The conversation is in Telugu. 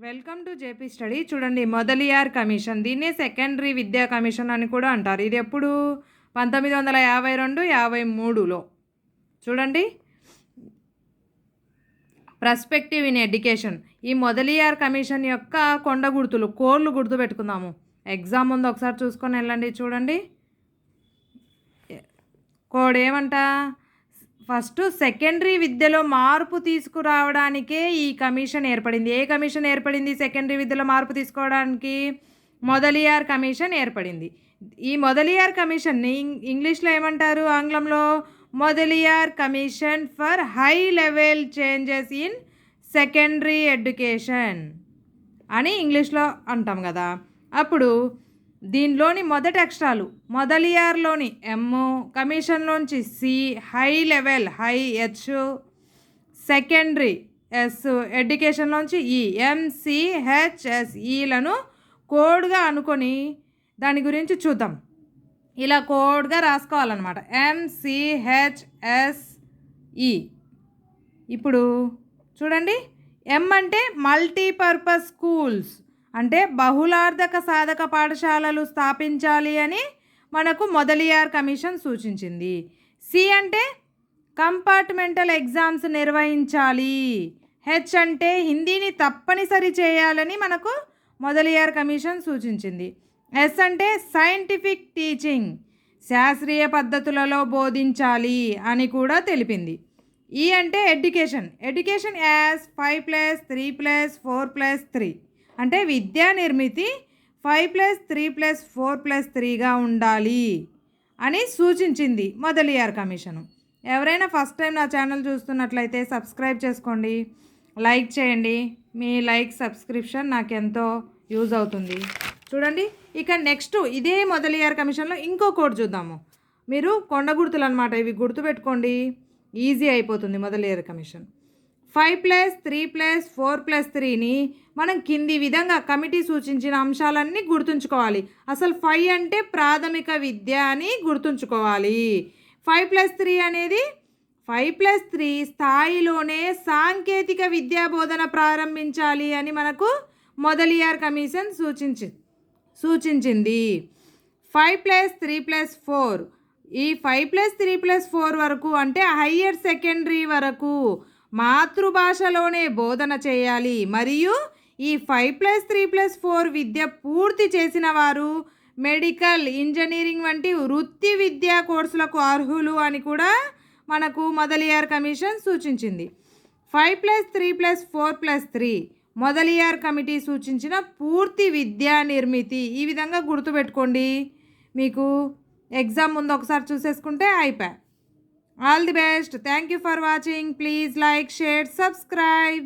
Welcome to JP study. చూడండి, మొదలియార్ కమిషన్, దీన్నే సెకండరీ విద్యా కమిషన్ అని కూడా అంటారు. ఇది ఎప్పుడు 1952-53లో. చూడండి, పర్స్పెక్టివ్ ఇన్ ఎడ్యుకేషన్. ఈ మొదలియార్ కమిషన్ యొక్క కొండ గుర్తులు, కోర్లు గుర్తు పెట్టుకుందాము. ఎగ్జామ్ ముందు ఒకసారి చూసుకొని వెళ్ళండి. చూడండి, కోడ్ ఏమంట, ఫస్ట్ సెకండరీ విద్యలో మార్పు తీసుకురావడానికే ఈ కమిషన్ ఏర్పడింది. ఏ కమిషన్ ఏర్పడింది సెకండరీ విద్యలో మార్పు తీసుకోవడానికి? మొదలియార్ కమిషన్ ఏర్పడింది. ఈ మొదలియార్ కమిషన్ని ఇంగ్లీష్లో ఏమంటారు, ఆంగ్లంలో? Mudaliar commission for high level changes in secondary education అని ఇంగ్లీష్లో అంటాం కదా. అప్పుడు దీనిలోని మొదటి అక్షరాలు మొదలియార్లోని ఎమ్, కమిషన్లోంచి C, high level high H, secondary S, ఎడ్యుకేషన్లోంచి ఈ ఎంసిహెచ్ఎస్, ఈలను కోడ్గా అనుకొని దాని గురించి చూద్దాం. ఇలా కోడ్గా రాసుకోవాలన్నమాట, ఎంసిహెచ్ఎస్ఈ. ఇప్పుడు చూడండి, ఎం అంటే మల్టీపర్పస్ స్కూల్స్, అంటే బహుళార్థక సాధక పాఠశాలలు స్థాపించాలి అని మనకు మొదలియార్ కమిషన్ సూచించింది. సి అంటే కంపార్ట్మెంటల్ ఎగ్జామ్స్ నిర్వహించాలి. హెచ్ అంటే హిందీని తప్పనిసరి చేయాలని మనకు మొదలియార్ కమిషన్ సూచించింది. ఎస్ అంటే సైంటిఫిక్ టీచింగ్, శాస్త్రీయ పద్ధతులలో బోధించాలి అని కూడా తెలిపింది. ఈ అంటే ఎడ్యుకేషన్, ఎడ్యుకేషన్ యాజ్ 5+3+4+3, అంటే విద్యా నిర్మితి 5+3+4+3గా ఉండాలి అని సూచించింది మొదలియార్ కమిషను. ఎవరైనా ఫస్ట్ టైం నా ఛానల్ చూస్తున్నట్లయితే సబ్స్క్రైబ్ చేసుకోండి, లైక్ చేయండి. మీ లైక్, సబ్స్క్రిప్షన్ నాకు ఎంతో యూజ్ అవుతుంది. చూడండి, ఇక నెక్స్ట్ ఇదే మొదలియార్ కమిషన్లో ఇంకో కోడ్ చూద్దాము. మీరు కొండ గుర్తులు అనమాట, ఇవి గుర్తుపెట్టుకోండి, ఈజీ అయిపోతుంది. మొదలియార్ కమిషన్ 5+3+4+3ని మనం కింది విధంగా కమిటీ సూచించిన అంశాలన్నీ గుర్తుంచుకోవాలి. అసలు 5 అంటే ప్రాథమిక విద్య అని గుర్తుంచుకోవాలి. 5+3 అనేది 5+3 స్థాయిలోనే సాంకేతిక విద్యా బోధన ప్రారంభించాలి అని మనకు మొదలియార్ కమిషన్ సూచించింది. 5+3+4, ఈ 5+3+4 వరకు అంటే హయ్యర్ సెకండరీ వరకు మాతృభాషలోనే బోధన చేయాలి. మరియు ఈ 5+3+4 విద్య పూర్తి చేసిన వారు మెడికల్, ఇంజనీరింగ్ వంటి వృత్తి విద్యా కోర్సులకు అర్హులు అని కూడా మనకు మొదలియార్ కమిషన్ సూచించింది. 5+3+4+3 మొదలియార్ కమిటీ సూచించిన పూర్తి విద్యా నిర్మితి. ఈ విధంగా గుర్తుపెట్టుకోండి, మీకు ఎగ్జామ్ ముందు ఒకసారి చూసేసుకుంటే అయిపోయా. All the best. Thank you for watching. Please like, share, subscribe.